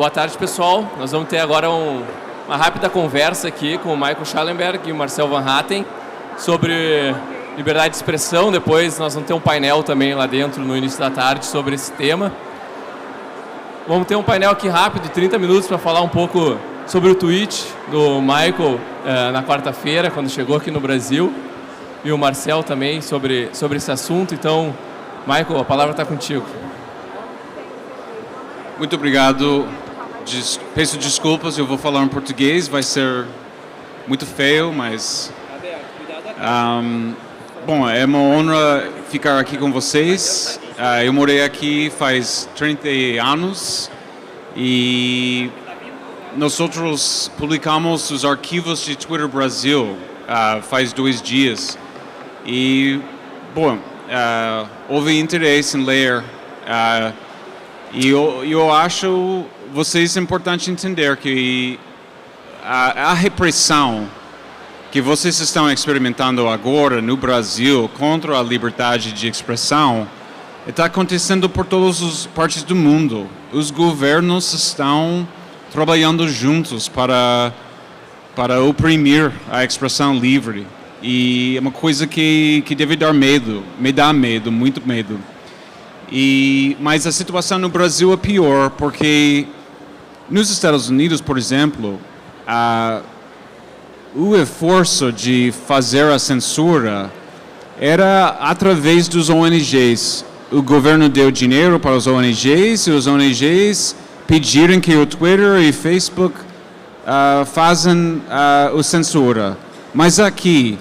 Boa tarde, pessoal. Nós vamos ter agora uma rápida conversa aqui com o Michael Schallenberg e o Marcel Van Hatten sobre liberdade de expressão. Depois nós vamos ter um painel também lá dentro no início da tarde sobre esse tema. Vamos ter um painel aqui rápido, 30 minutos, para falar um pouco sobre o tweet do Michael na quarta-feira, quando chegou aqui no Brasil, e o Marcel também sobre esse assunto. Então, Michael, a palavra está contigo. Muito obrigado. Peço desculpas, eu vou falar em português, vai ser muito feio, mas... bom, é uma honra ficar aqui com vocês. Eu morei aqui faz 30 anos e nós publicamos os arquivos de Twitter Brasil faz 2 dias. E, bom, houve interesse em ler. E eu acho vocês importante entender que a repressão que vocês estão experimentando agora no Brasil contra a liberdade de expressão está acontecendo por todas as partes do mundo. Os governos estão trabalhando juntos para oprimir a expressão livre. E é uma coisa que deve dar medo, me dá medo, muito medo. Mas a situação no Brasil é pior, porque nos Estados Unidos, por exemplo, o esforço de fazer a censura era através dos ONGs. O governo deu dinheiro para os ONGs e os ONGs pediram que o Twitter e o Facebook façam a censura. Mas aqui,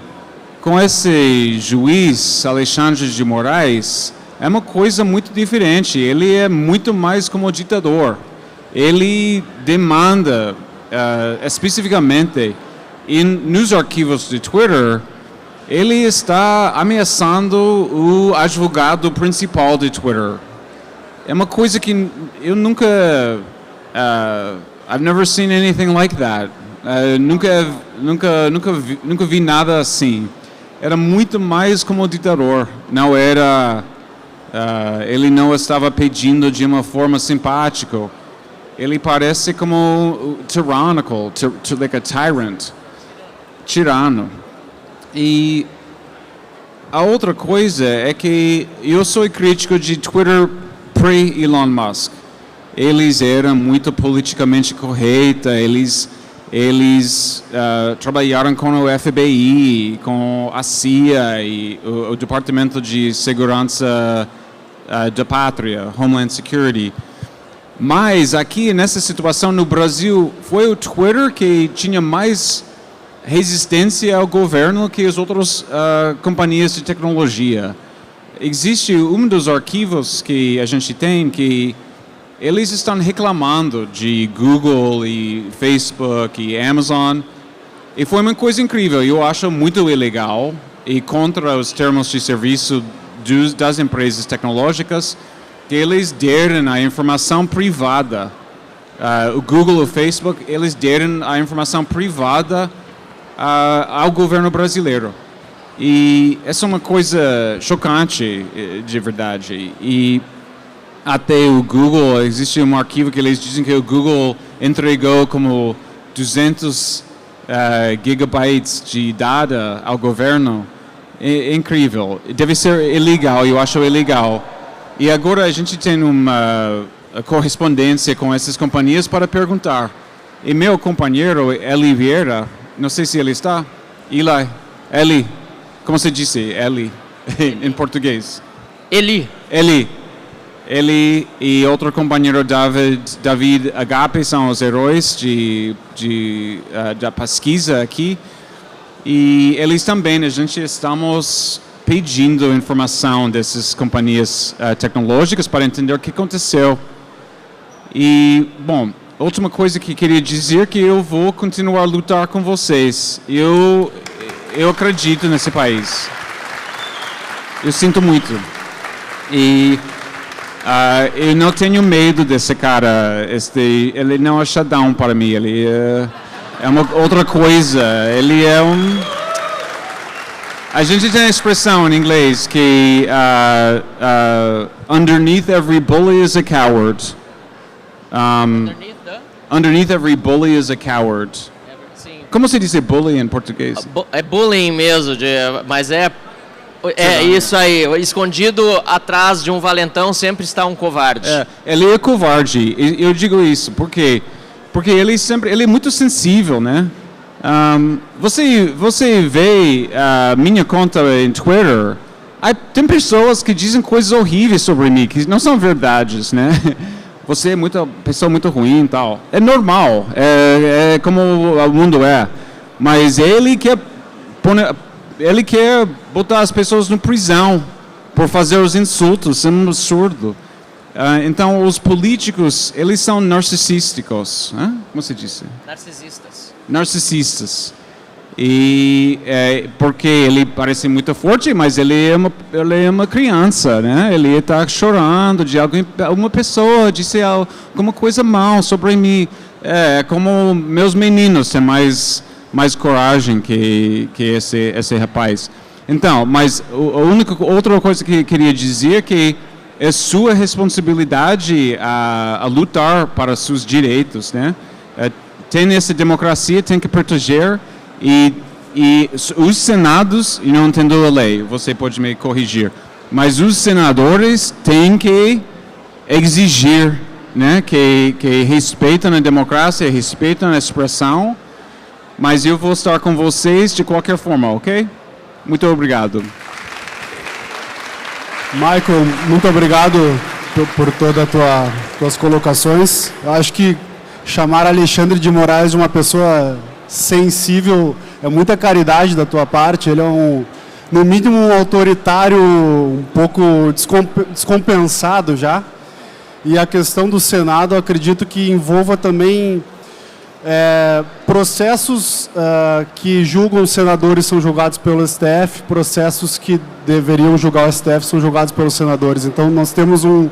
com esse juiz Alexandre de Moraes, é uma coisa muito diferente. Ele é muito mais como ditador. Ele demanda especificamente nos arquivos de Twitter, ele está ameaçando o advogado principal de Twitter. É uma coisa que eu nunca... I've never seen anything like that. Nunca vi nada assim. Era muito mais como ditador. Não era... ele não estava pedindo de uma forma simpática. Ele parece como tyrannical, like a tyrant, tirano. E a outra coisa é que eu sou crítico de Twitter pre-Elon Musk. Eles eram muito politicamente corretos, eles trabalharam com o FBI, com a CIA e o Departamento de Segurança da Pátria, Homeland Security. Mas aqui, nessa situação no Brasil, foi o Twitter que tinha mais resistência ao governo que as outras companhias de tecnologia. Existe dos arquivos que a gente tem que eles estão reclamando de Google e Facebook e Amazon. E foi uma coisa incrível. Eu acho muito ilegal e contra os termos de serviço das empresas tecnológicas que eles deram a informação privada. O Google e o Facebook, eles deram a informação privada ao governo brasileiro. E essa é uma coisa chocante, de verdade. E até o Google, existe um arquivo que eles dizem que o Google entregou como 200 gigabytes de data ao governo. É incrível. Deve ser ilegal, eu acho ilegal. E agora a gente tem uma correspondência com essas companhias para perguntar. E meu companheiro, Eli Vieira, não sei se ele está. Eli, como se diz Eli em português? Eli. Ele e outro companheiro David Agape são os heróis da pesquisa aqui. E eles também, a gente estamos pedindo informação dessas companhias tecnológicas para entender o que aconteceu. E, bom, última coisa que queria dizer é que eu vou continuar a lutar com vocês. Eu acredito nesse país. Eu sinto muito. E eu não tenho medo desse cara. Ele não é shutdown para mim. Ele é uma outra coisa. Ele é A gente tem a expressão em inglês que underneath every bully is a coward. Underneath the? underneath every bully is a coward. Sim. Como se diz bully em português? É bullying mesmo, mas é isso aí. Escondido atrás de um valentão sempre está um covarde. Ele é covarde. Eu digo isso porque ele é muito sensível, né? Você vê a minha conta em Twitter, tem pessoas que dizem coisas horríveis sobre mim, que não são verdades, né? Você é pessoa muito ruim e tal. É normal, é como o mundo é. Mas ele quer botar as pessoas na prisão por fazer os insultos, é um absurdo. Então, os políticos, eles são narcisísticos. Como se diz? Narcisistas. E porque ele parece muito forte, mas ele é uma criança, né? Ele está chorando de uma pessoa disse alguma coisa mal sobre mim. Como meus meninos têm mais coragem que esse rapaz. Então, mas outra coisa que eu queria dizer é que é sua responsabilidade a lutar para seus direitos, né? Tem essa democracia, tem que proteger e os senados, eu não entendo a lei, você pode me corrigir, mas os senadores têm que exigir, né, que respeitam a democracia, respeitam a expressão, mas eu vou estar com vocês de qualquer forma, ok? Muito obrigado. Michael, muito obrigado por todas as tuas colocações. Eu acho que chamar Alexandre de Moraes de uma pessoa sensível é muita caridade da tua parte. Ele é no mínimo um autoritário um pouco descompensado já. E a questão do Senado, eu acredito que envolva também processos que julgam os senadores são julgados pelo STF, processos que deveriam julgar o STF são julgados pelos senadores. Então nós temos um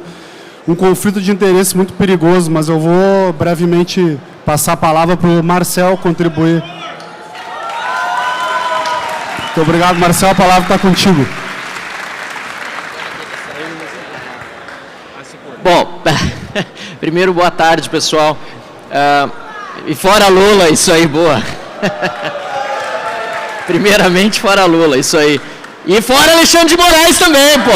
conflito de interesse muito perigoso, mas eu vou brevemente passar a palavra para o Marcel contribuir. Muito obrigado, Marcel, a palavra está contigo. Bom, primeiro boa tarde, pessoal. E fora Lula, isso aí, boa. Primeiramente, fora Lula, isso aí. E fora Alexandre de Moraes também, pô.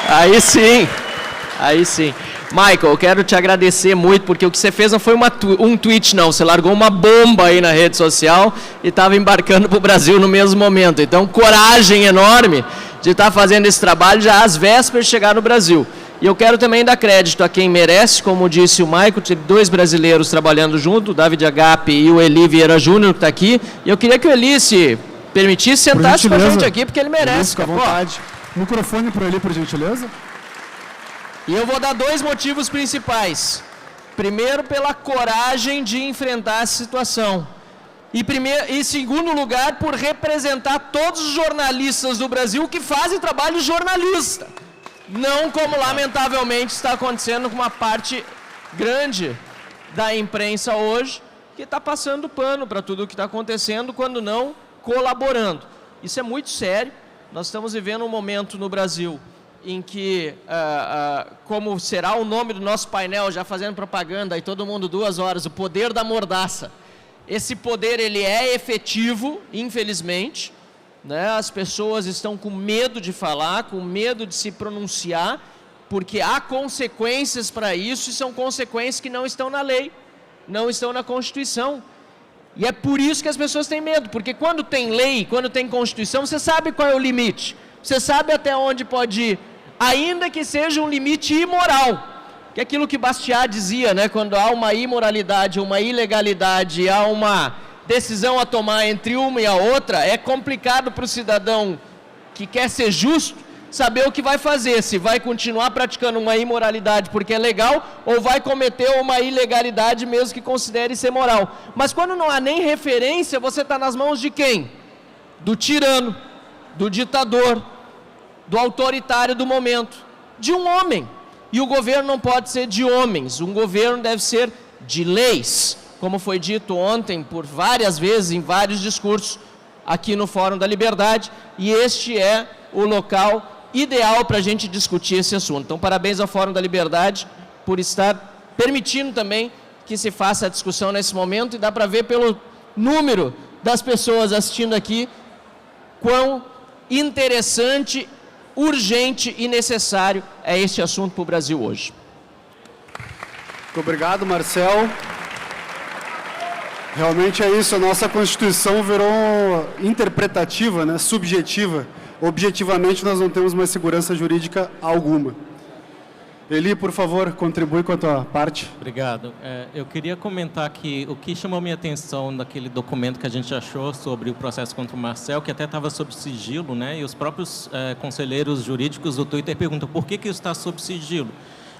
Aí sim. Michael, eu quero te agradecer muito, porque o que você fez não foi um tweet, não. Você largou uma bomba aí na rede social e estava embarcando para o Brasil no mesmo momento. Então, coragem enorme de estar fazendo esse trabalho já às vésperas de chegar no Brasil. E eu quero também dar crédito a quem merece, como disse o Michael, teve 2 brasileiros trabalhando junto, o David Agape e o Eli Vieira Júnior, que está aqui. E eu queria que o Eli se permitisse sentar-se com a gente aqui, porque ele merece. Fica à vontade. Microfone para o Eli, por gentileza. E eu vou dar 2 motivos principais. Primeiro, pela coragem de enfrentar essa situação. E segundo lugar, por representar todos os jornalistas do Brasil que fazem trabalho jornalista. Não como, lamentavelmente, está acontecendo com uma parte grande da imprensa hoje, que está passando pano para tudo o que está acontecendo, quando não colaborando. Isso é muito sério. Nós estamos vivendo um momento no Brasil em que, como será o nome do nosso painel, já fazendo propaganda, aí todo mundo 2 horas, o poder da mordaça. Esse poder, ele é efetivo, infelizmente, né? As pessoas estão com medo de falar, com medo de se pronunciar, porque há consequências para isso, e são consequências que não estão na lei, não estão na Constituição. E é por isso que as pessoas têm medo, porque quando tem lei, quando tem Constituição, você sabe qual é o limite, você sabe até onde pode ir, ainda que seja um limite imoral, que é aquilo que Bastiat dizia, né? Quando há uma imoralidade, uma ilegalidade, há uma decisão a tomar entre uma e a outra, é complicado para o cidadão que quer ser justo saber o que vai fazer, se vai continuar praticando uma imoralidade porque é legal, ou vai cometer uma ilegalidade mesmo que considere ser moral. Mas quando não há nem referência, você está nas mãos de quem? Do tirano, do ditador, do autoritário do momento, de um homem. E o governo não pode ser de homens, um governo deve ser de leis, como foi dito ontem por várias vezes, em vários discursos, aqui no Fórum da Liberdade, e este é o local ideal para a gente discutir esse assunto. Então, parabéns ao Fórum da Liberdade por estar permitindo também que se faça a discussão nesse momento, e dá para ver pelo número das pessoas assistindo aqui quão interessante, urgente e necessário é este assunto para o Brasil hoje. Muito obrigado, Marcel. Realmente é isso, a nossa Constituição virou interpretativa, né, subjetiva. Objetivamente, nós não temos mais segurança jurídica alguma. Eli, por favor, contribui com a tua parte. Obrigado. Eu queria comentar que o que chamou minha atenção naquele documento que a gente achou sobre o processo contra o Marcel, que até estava sob sigilo, né, e os próprios conselheiros jurídicos do Twitter perguntam por que isso está sob sigilo.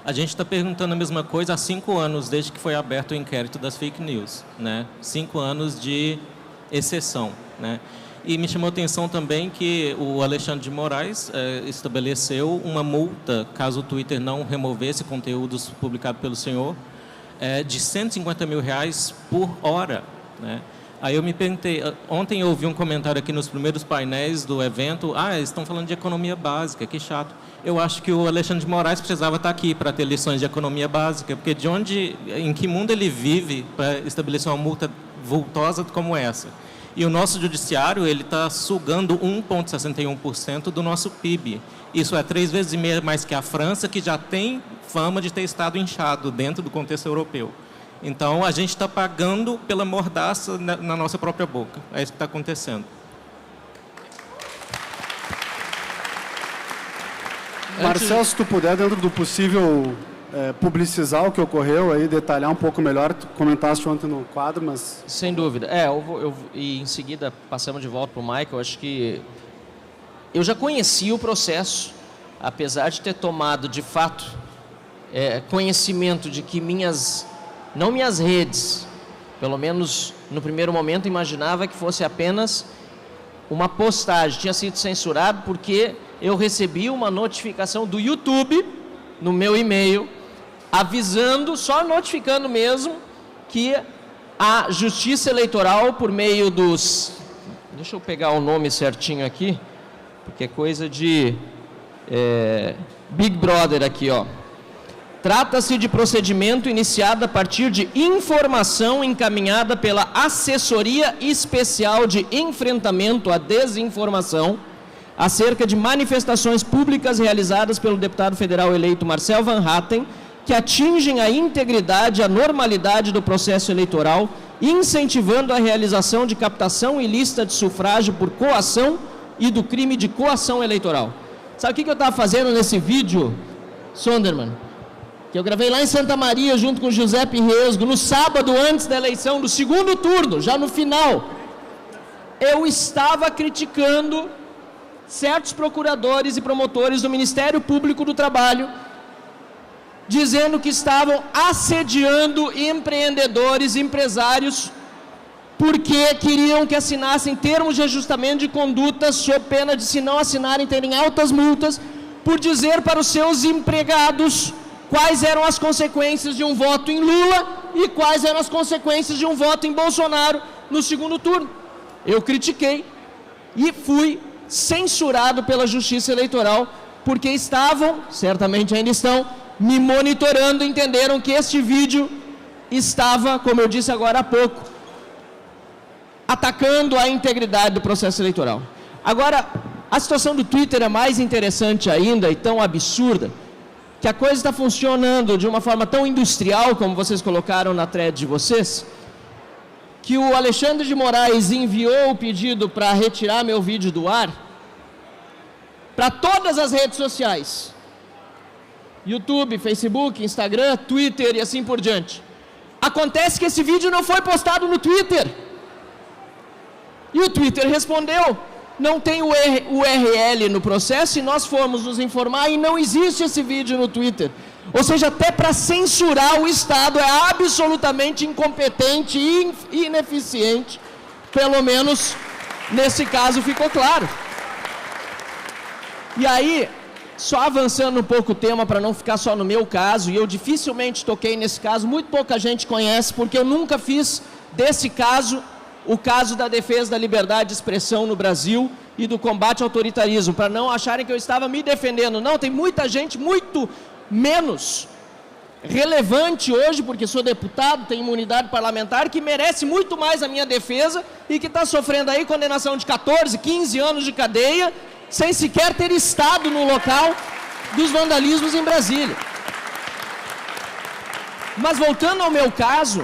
A gente está perguntando a mesma coisa há 5 anos, desde que foi aberto o inquérito das fake news, né? 5 anos de exceção, né? E me chamou a atenção também que o Alexandre de Moraes estabeleceu uma multa, caso o Twitter não removesse conteúdos publicados pelo senhor, de R$150 mil por hora, né? Aí eu me perguntei, ontem eu ouvi um comentário aqui nos primeiros painéis do evento, eles estão falando de economia básica, que chato. Eu acho que o Alexandre de Moraes precisava estar aqui para ter lições de economia básica, porque em que mundo ele vive para estabelecer uma multa vultosa como essa? E o nosso judiciário, ele está sugando 1,61% do nosso PIB. Isso é 3 vezes e meia mais que a França, que já tem fama de ter estado inchado dentro do contexto europeu. Então, a gente está pagando pela mordaça na nossa própria boca. É isso que está acontecendo. Marcel, se tu puder, dentro do possível, publicizar o que ocorreu, aí, detalhar um pouco melhor. Tu comentaste ontem no quadro, mas... Sem dúvida. E em seguida passamos de volta para o Michael. Acho que eu já conhecia o processo, apesar de ter tomado, de fato, conhecimento de que não minhas redes, pelo menos no primeiro momento, imaginava que fosse apenas uma postagem. Tinha sido censurado porque eu recebi uma notificação do YouTube no meu e-mail, avisando, só notificando mesmo, que a Justiça Eleitoral, por meio dos... Deixa eu pegar o nome certinho aqui, porque é coisa de Big Brother aqui, ó. Trata-se de procedimento iniciado a partir de informação encaminhada pela Assessoria Especial de Enfrentamento à Desinformação acerca de manifestações públicas realizadas pelo deputado federal eleito Marcel Van Hatten, que atingem a integridade e a normalidade do processo eleitoral, incentivando a realização de captação ilícita de sufrágio por coação e do crime de coação eleitoral. Sabe o que eu estava fazendo nesse vídeo, Sondermann? Que eu gravei lá em Santa Maria, junto com o Giuseppe Resgo, no sábado antes da eleição, do segundo turno, já no final. Eu estava criticando certos procuradores e promotores do Ministério Público do Trabalho, dizendo que estavam assediando empreendedores, empresários, porque queriam que assinassem termos de ajustamento de conduta, sob pena de, se não assinarem, terem altas multas, por dizer para os seus empregados quais eram as consequências de um voto em Lula e quais eram as consequências de um voto em Bolsonaro no segundo turno. Eu critiquei e fui censurado pela Justiça Eleitoral, porque estavam, certamente ainda estão, me monitorando, entenderam que este vídeo estava, como eu disse agora há pouco, atacando a integridade do processo eleitoral. Agora, a situação do Twitter é mais interessante ainda e tão absurda, que a coisa está funcionando de uma forma tão industrial, como vocês colocaram na thread de vocês, que o Alexandre de Moraes enviou o pedido para retirar meu vídeo do ar para todas as redes sociais. YouTube, Facebook, Instagram, Twitter e assim por diante. Acontece que esse vídeo não foi postado no Twitter. E o Twitter respondeu, não tem o URL no processo, e nós fomos nos informar e não existe esse vídeo no Twitter. Ou seja, até para censurar o Estado é absolutamente incompetente e ineficiente. Pelo menos nesse caso ficou claro. E aí, só avançando um pouco o tema para não ficar só no meu caso, e eu dificilmente toquei nesse caso, muito pouca gente conhece, porque eu nunca fiz desse caso o caso da defesa da liberdade de expressão no Brasil e do combate ao autoritarismo, para não acharem que eu estava me defendendo. Não, tem muita gente muito menos relevante hoje, porque sou deputado, tenho imunidade parlamentar, que merece muito mais a minha defesa e que está sofrendo aí condenação de 14, 15 anos de cadeia, sem sequer ter estado no local dos vandalismos em Brasília. Mas voltando ao meu caso,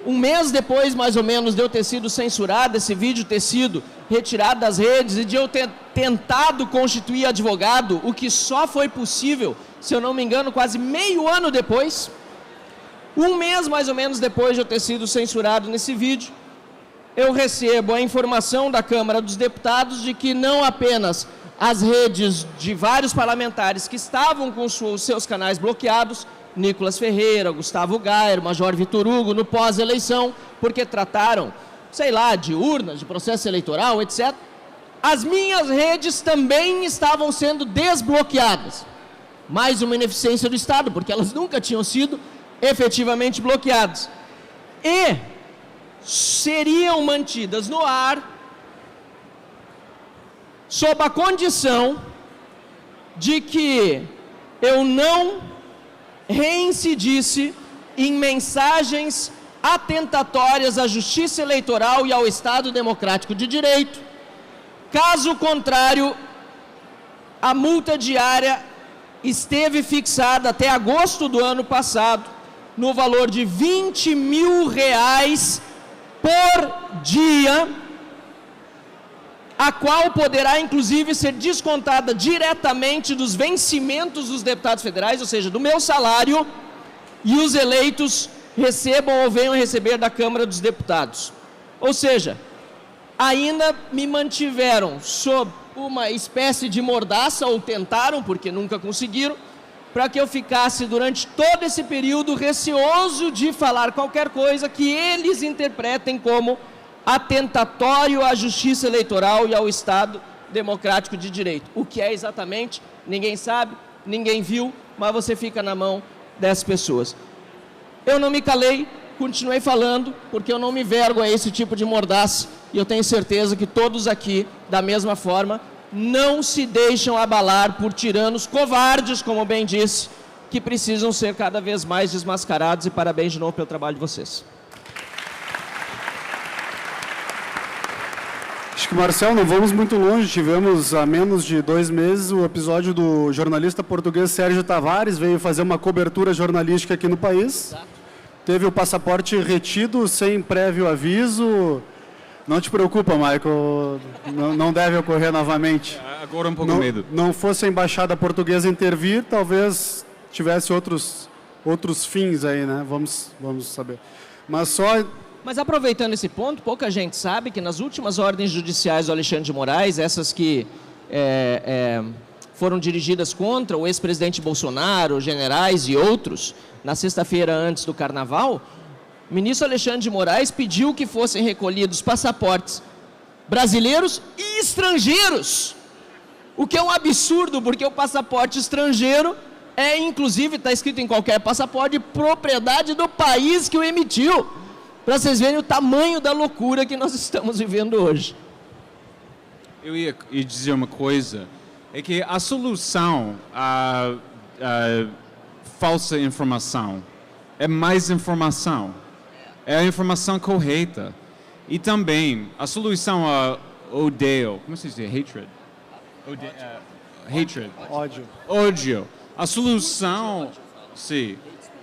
um mês depois, mais ou menos, de eu ter sido censurado, esse vídeo ter sido retirado das redes e de eu ter tentado constituir advogado, o que só foi possível, se eu não me engano, quase meio ano depois, um mês mais ou menos depois de eu ter sido censurado nesse vídeo, eu recebo a informação da Câmara dos Deputados de que não apenas as redes de vários parlamentares que estavam com os seus canais bloqueados, Nicolas Ferreira, Gustavo Gayer, Major Vitor Hugo, no pós-eleição, porque trataram, sei lá, de urnas, de processo eleitoral, etc. As minhas redes também estavam sendo desbloqueadas. Mais uma ineficiência do Estado, porque elas nunca tinham sido efetivamente bloqueadas. E seriam mantidas no ar sob a condição de que eu não reincidisse em mensagens atentatórias à justiça eleitoral e ao Estado Democrático de Direito. Caso contrário, a multa diária esteve fixada até agosto do ano passado no valor de R$20 mil por dia, a qual poderá inclusive ser descontada diretamente dos vencimentos dos deputados federais, ou seja, do meu salário, e os eleitos recebam ou venham receber da Câmara dos Deputados. Ou seja, ainda me mantiveram sob uma espécie de mordaça, ou tentaram, porque nunca conseguiram, para que eu ficasse durante todo esse período receoso de falar qualquer coisa que eles interpretem como atentatório à justiça eleitoral e ao Estado Democrático de Direito. O que é exatamente, ninguém sabe, ninguém viu, mas você fica na mão dessas pessoas. Eu não me calei, continuei falando, porque eu não me vergo a esse tipo de mordaça, e eu tenho certeza que todos aqui, da mesma forma, não se deixam abalar por tiranos covardes, como bem disse, que precisam ser cada vez mais desmascarados, e parabéns de novo pelo trabalho de vocês. Acho que, Marcel, não vamos muito longe. Tivemos há menos de 2 meses o episódio do jornalista português Sérgio Tavares, veio fazer uma cobertura jornalística aqui no país. Exato. Teve o passaporte retido sem prévio aviso. Não te preocupa, Michael, não deve ocorrer novamente. Agora um pouco medo. Não fosse a embaixada portuguesa intervir, talvez tivesse outros fins aí, né? Vamos saber. Mas aproveitando esse ponto, pouca gente sabe que nas últimas ordens judiciais do Alexandre de Moraes, essas que foram dirigidas contra o ex-presidente Bolsonaro, generais e outros, na sexta-feira antes do Carnaval, o ministro Alexandre de Moraes pediu que fossem recolhidos passaportes brasileiros e estrangeiros, o que é um absurdo, porque o passaporte estrangeiro inclusive, está escrito em qualquer passaporte, propriedade do país que o emitiu. Para vocês verem o tamanho da loucura que nós estamos vivendo hoje. Eu ia dizer uma coisa, é que a solução à falsa informação é mais informação, é a informação correta. E também, a solução a odeio, como se diz? Hatred? Hatred. Ódio. A solução, sim,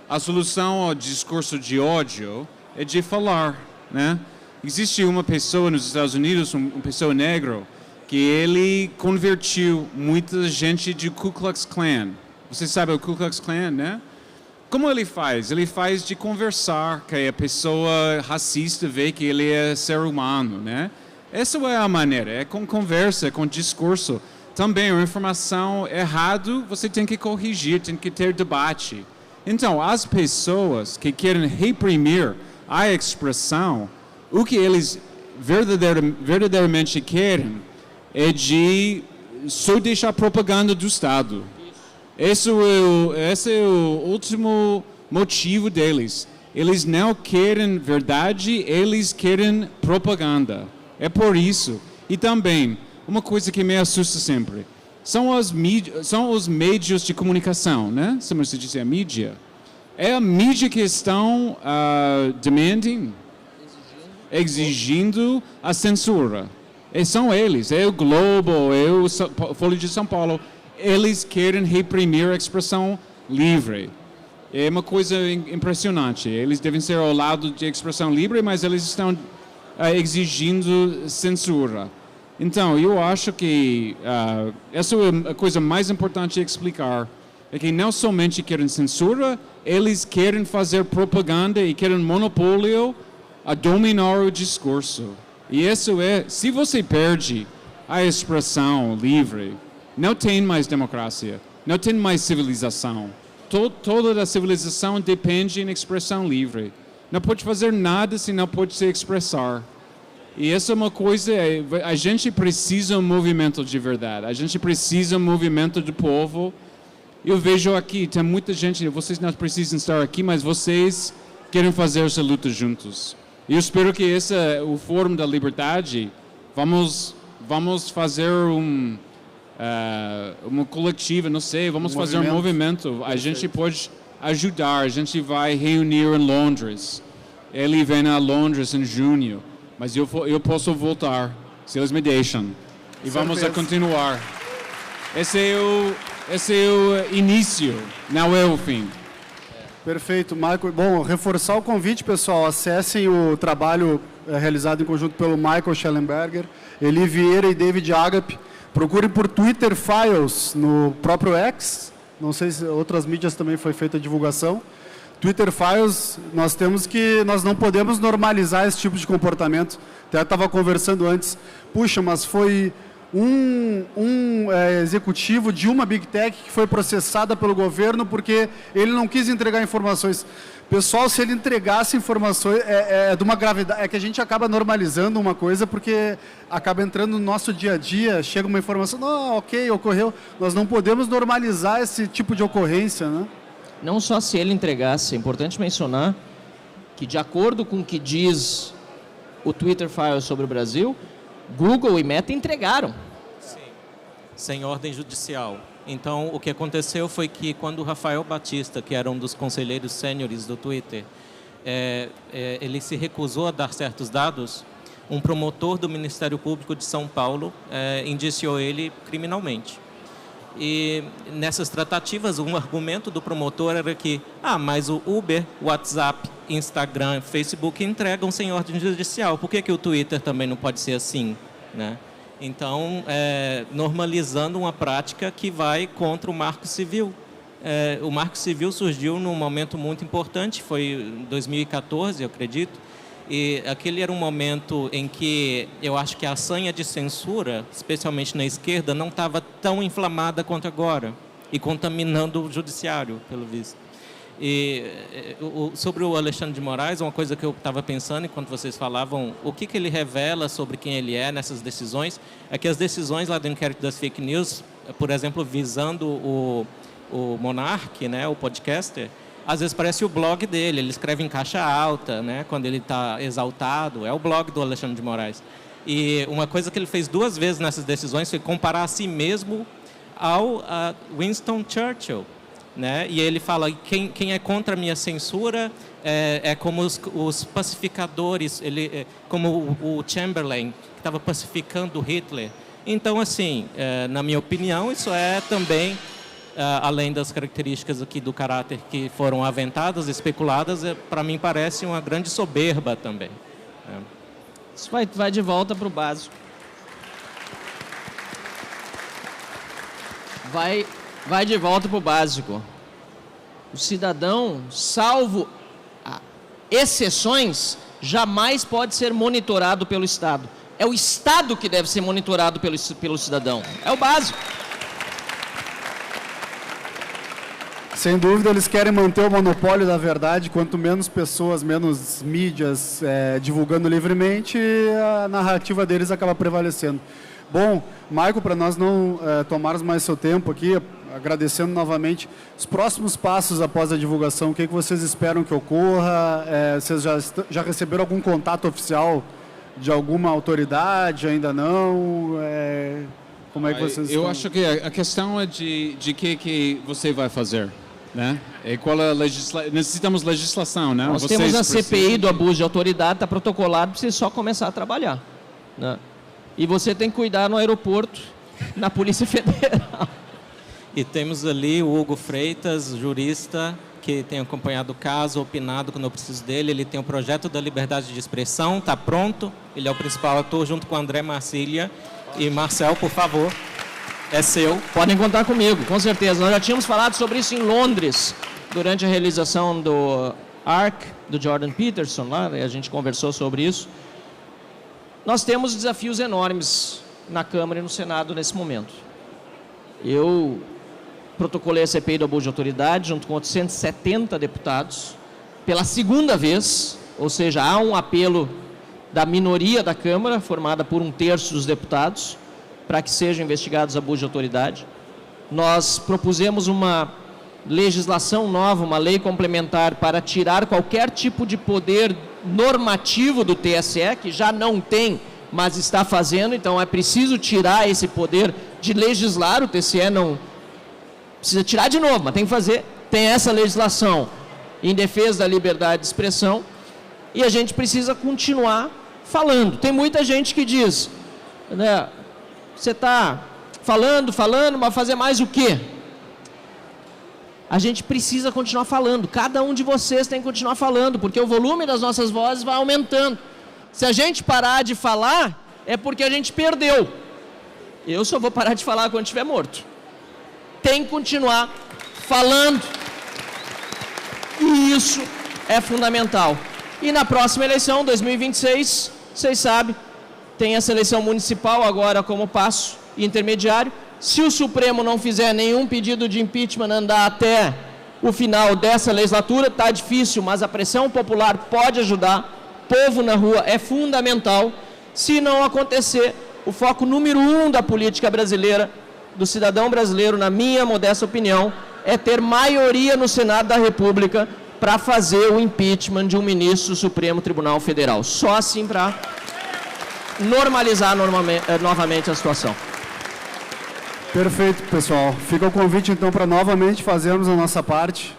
a solução ao discurso de ódio é de falar, né? Existe uma pessoa nos Estados Unidos, uma pessoa negra, que ele convertiu muita gente de Ku Klux Klan. Você sabe o Ku Klux Klan, né? Como ele faz? Ele faz de conversar, que a pessoa racista vê que ele é ser humano, né? Essa é a maneira, é com conversa, é com discurso. Também, a informação errada, você tem que corrigir, tem que ter debate. Então, as pessoas que querem reprimir a expressão, o que eles verdadeiramente querem é de só deixar propaganda do Estado. Esse é o último motivo deles. Eles não querem verdade, eles querem propaganda. É por isso. E também, uma coisa que me assusta sempre, são os meios de comunicação, né? Como se diz, a mídia. É a mídia que estão exigindo a censura. E são eles, é o Globo, é o Folha de São Paulo. Eles querem reprimir a expressão livre. É uma coisa impressionante. Eles devem ser ao lado de expressão livre, mas eles estão exigindo censura. Então, eu acho que essa é a coisa mais importante a explicar. É que não somente querem censura, eles querem fazer propaganda e querem monopólio a dominar o discurso. E isso se você perde a expressão livre, não tem mais democracia, não tem mais civilização. Toda a civilização depende da expressão livre. Não pode fazer nada se não pode se expressar. E essa é uma coisa, a gente precisa de um movimento de verdade, a gente precisa de um movimento do povo. Eu vejo aqui, tem muita gente, vocês não precisam estar aqui, mas vocês querem fazer essa luta juntos. E eu espero que esse é o Fórum da Liberdade. Vamos fazer uma coletiva, não sei, vamos fazer um movimento. A gente pode ajudar, a gente vai reunir em Londres. Ele vem a Londres em junho, mas eu posso voltar, se eles me deixam. E vamos a continuar. Esse é o início, não é o fim. Perfeito, Michael. Bom, reforçar o convite, pessoal. Acessem o trabalho realizado em conjunto pelo Michael Schellenberger, Eli Vieira e David Agape. Procurem por Twitter Files no próprio X. Não sei se outras mídias também foi feita a divulgação. Twitter Files, nós não podemos normalizar esse tipo de comportamento. Até estava conversando antes. Puxa, mas foi um executivo de uma Big Tech que foi processada pelo governo porque ele não quis entregar informações. Pessoal, se ele entregasse informações, de uma gravidade, é que a gente acaba normalizando uma coisa porque acaba entrando no nosso dia a dia, chega uma informação, ok, ocorreu. Nós não podemos normalizar esse tipo de ocorrência, né? Não só se ele entregasse, é importante mencionar que, de acordo com o que diz o Twitter Files sobre o Brasil, Google e Meta entregaram. Sim, sem ordem judicial. Então, o que aconteceu foi que quando o Rafael Batista, que era um dos conselheiros sêniores do Twitter, ele se recusou a dar certos dados, um promotor do Ministério Público de São Paulo indiciou ele criminalmente. E nessas tratativas, um argumento do promotor era que, mas o Uber, WhatsApp, Instagram, Facebook entregam sem ordem judicial. Por que o Twitter também não pode ser assim, né? Então, normalizando uma prática que vai contra o Marco Civil. O Marco Civil surgiu num momento muito importante, foi em 2014, eu acredito, e aquele era um momento em que eu acho que a sanha de censura, especialmente na esquerda, não estava tão inflamada quanto agora, e contaminando o judiciário, pelo visto. E sobre o Alexandre de Moraes, uma coisa que eu estava pensando enquanto vocês falavam, o que ele revela sobre quem ele é nessas decisões, é que as decisões lá do inquérito das fake news, por exemplo, visando o Monark, né, o podcaster, às vezes parece o blog dele, ele escreve em caixa alta, né, quando ele está exaltado, é o blog do Alexandre de Moraes. E uma coisa que ele fez 2 vezes nessas decisões foi comparar a si mesmo ao Winston Churchill. Né? E ele fala, quem é contra a minha censura é como os pacificadores, como o Chamberlain, que estava pacificando Hitler. Então, assim, na minha opinião, isso é também, além das características aqui do caráter que foram aventadas, especuladas, para mim parece uma grande soberba também. Isso vai de volta para o básico. Vai de volta para o básico. O cidadão, salvo exceções, jamais pode ser monitorado pelo Estado. É o Estado que deve ser monitorado pelo cidadão. É o básico. Sem dúvida, eles querem manter o monopólio da verdade. Quanto menos pessoas, menos mídias divulgando livremente, a narrativa deles acaba prevalecendo. Bom, Michael, para nós não tomarmos mais seu tempo aqui, agradecendo novamente, os próximos passos após a divulgação, o que vocês esperam que ocorra? Vocês já receberam algum contato oficial de alguma autoridade? Ainda não? Como é que vocês Eu acho que a questão é de que você vai fazer. né? E qual é necessitamos legislação, né? Nós temos a CPI do abuso de autoridade, está protocolado, precisa só começar a trabalhar, né? E você tem que cuidar no aeroporto, na Polícia Federal. E temos ali o Hugo Freitas, jurista, que tem acompanhado o caso, opinado quando eu preciso dele. Ele tem o projeto da liberdade de expressão, está pronto. Ele é o principal ator, junto com o André Marcília. E Marcel, por favor, é seu. Podem contar comigo, com certeza. Nós já tínhamos falado sobre isso em Londres, durante a realização do ARC, do Jordan Peterson, lá, a gente conversou sobre isso. Nós temos desafios enormes na Câmara e no Senado nesse momento. Eu protocolei a CPI do abuso de autoridade, junto com outros 170 deputados, pela segunda vez, ou seja, há um apelo da minoria da Câmara, formada por 1/3 dos deputados, para que sejam investigados abusos de autoridade. Nós propusemos uma legislação nova, uma lei complementar para tirar qualquer tipo de poder normativo do TSE, que já não tem, mas está fazendo, então é preciso tirar esse poder de legislar. O TSE não precisa tirar de novo, mas tem que fazer. Tem essa legislação em defesa da liberdade de expressão e a gente precisa continuar falando. Tem muita gente que diz, né, você está falando, mas fazer mais o quê? A gente precisa continuar falando. Cada um de vocês tem que continuar falando, porque o volume das nossas vozes vai aumentando. Se a gente parar de falar, é porque a gente perdeu. Eu só vou parar de falar quando estiver morto. Tem que continuar falando. E isso é fundamental. E na próxima eleição, 2026, vocês sabem, tem essa eleição municipal agora como passo intermediário. Se o Supremo não fizer nenhum pedido de impeachment andar até o final dessa legislatura, está difícil, mas a pressão popular pode ajudar. Povo na rua é fundamental. Se não acontecer, o foco número 1 da política brasileira, do cidadão brasileiro, na minha modesta opinião, é ter maioria no Senado da República para fazer o impeachment de um ministro do Supremo Tribunal Federal. Só assim para normalizar novamente a situação. Perfeito, pessoal. Fica o convite, então, para novamente fazermos a nossa parte.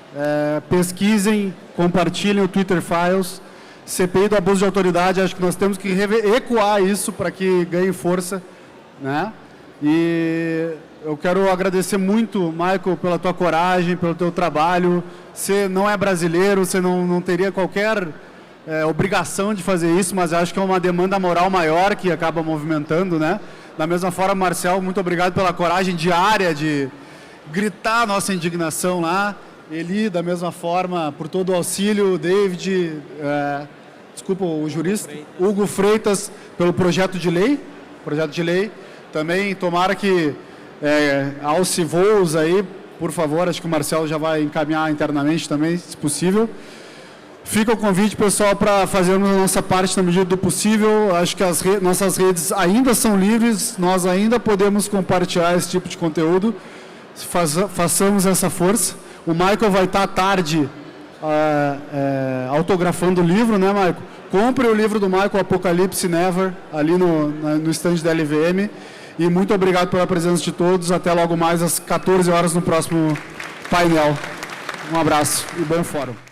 Pesquisem, compartilhem o Twitter Files. CPI do abuso de autoridade, acho que nós temos que ecoar isso para que ganhe força, né? E eu quero agradecer muito, Michael, pela tua coragem, pelo teu trabalho. Você não é brasileiro, você não teria qualquer obrigação de fazer isso, mas acho que é uma demanda moral maior que acaba movimentando, né? Da mesma forma, Marcel, muito obrigado pela coragem diária de gritar a nossa indignação lá. Eli, da mesma forma, por todo o auxílio. David, o jurista. Hugo Freitas, pelo projeto de lei. Também, tomara que alce voos aí, por favor. Acho que o Marcelo já vai encaminhar internamente também, se possível. Fica o convite, pessoal, para fazermos a nossa parte na medida do possível. Acho que as nossas redes ainda são livres, nós ainda podemos compartilhar esse tipo de conteúdo. Façamos essa força. O Michael vai estar à tarde autografando o livro, né, Michael? Compre o livro do Michael, Apocalipse Never, ali no stand da LVM. E muito obrigado pela presença de todos. Até logo mais às 14 horas no próximo painel. Um abraço e bom fórum.